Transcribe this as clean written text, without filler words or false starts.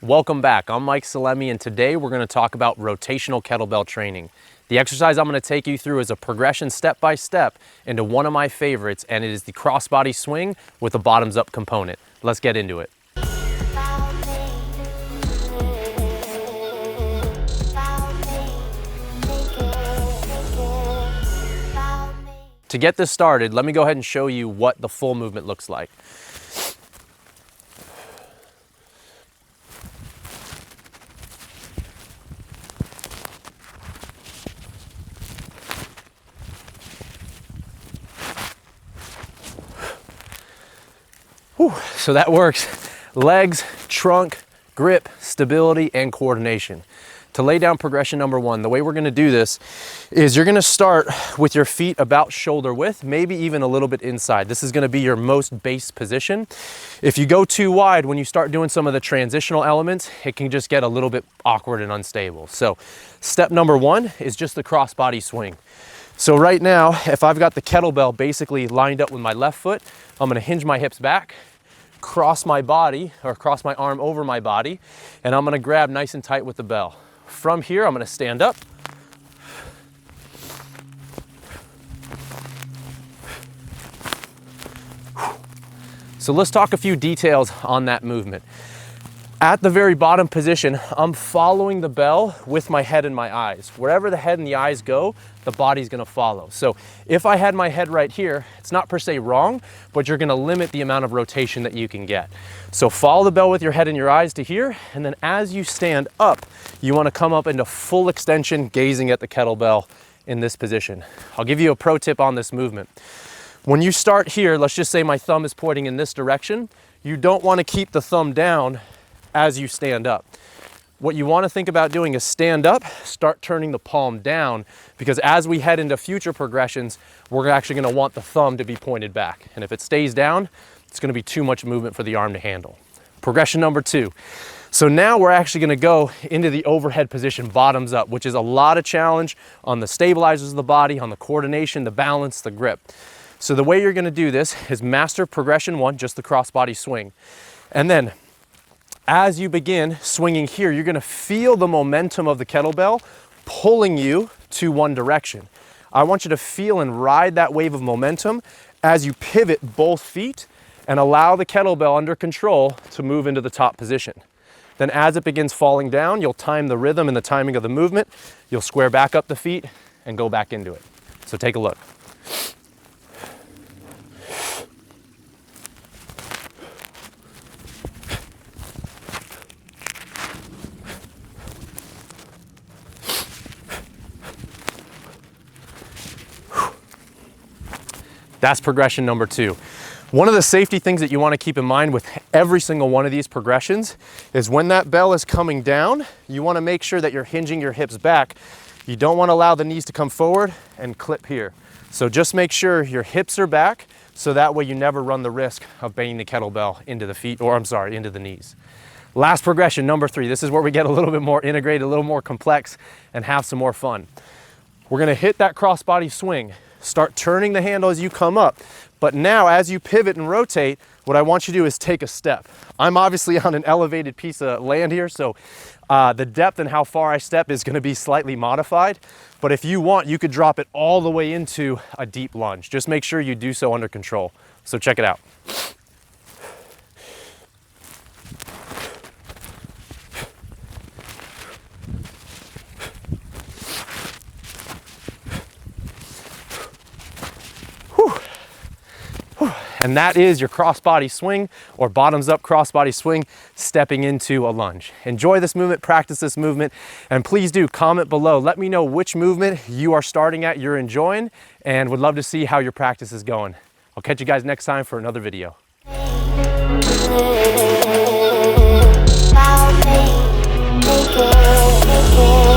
Welcome back. I'm Mike Salemi, and today we're going to talk about rotational kettlebell training. The exercise I'm going to take you through is a progression step by step into one of my favorites, and it is the crossbody swing with a bottoms up component. Let's get into it. To get this started, let me go ahead and show you what the full movement looks like. Whew, so that works legs, trunk, grip, stability, and coordination. To lay down progression number one, the way we're gonna do this is you're gonna start with your feet about shoulder width, maybe even a little bit inside. This is gonna be your most base position. If you go too wide, when you start doing some of the transitional elements, it can just get a little bit awkward and unstable. So step number one is just the crossbody swing. So right now, if I've got the kettlebell basically lined up with my left foot, I'm gonna hinge my hips back, cross my body, or cross my arm over my body, and I'm gonna grab nice and tight with the bell. From here, I'm gonna stand up. So let's talk a few details on that movement. At the very bottom position, I'm following the bell with my head and my eyes. Wherever the head and the eyes go, the body's gonna follow. So if I had my head right here, it's not per se wrong, but you're gonna limit the amount of rotation that you can get. So follow the bell with your head and your eyes to here, and then as you stand up, you wanna come up into full extension, gazing at the kettlebell in this position. I'll give you a pro tip on this movement. When you start here, let's just say my thumb is pointing in this direction, you don't wanna keep the thumb down as you stand up. What you want to think about doing is stand up, start turning the palm down, because as we head into future progressions, we're actually going to want the thumb to be pointed back. And if it stays down, it's going to be too much movement for the arm to handle. Progression number two. So now we're actually going to go into the overhead position, bottoms up, which is a lot of challenge on the stabilizers of the body, on the coordination, the balance, the grip. So the way you're going to do this is master progression one, just the crossbody swing. And then as you begin swinging here, you're gonna feel the momentum of the kettlebell pulling you to one direction. I want you to feel and ride that wave of momentum as you pivot both feet and allow the kettlebell under control to move into the top position. Then as it begins falling down, you'll time the rhythm and the timing of the movement. You'll square back up the feet and go back into it. So take a look. That's progression number two. One of the safety things that you want to keep in mind with every single one of these progressions is when that bell is coming down, you want to make sure that you're hinging your hips back. You don't want to allow the knees to come forward and clip here. So just make sure your hips are back, so that way you never run the risk of banging the kettlebell into the feet, or into the knees. Last progression, number three. This is where we get a little bit more integrated, a little more complex, and have some more fun. We're going to hit that crossbody swing. Start turning the handle as you come up. But now as you pivot and rotate, what I want you to do is take a step. I'm obviously on an elevated piece of land here, so the depth and how far I step is gonna be slightly modified. But if you want, you could drop it all the way into a deep lunge. Just make sure you do so under control. So check it out. And that is your crossbody swing, or bottoms up crossbody swing, stepping into a lunge. Enjoy this movement, practice this movement, and please do comment below. Let me know which movement you are starting at, you're enjoying, and would love to see how your practice is going. I'll catch you guys next time for another video. Make it.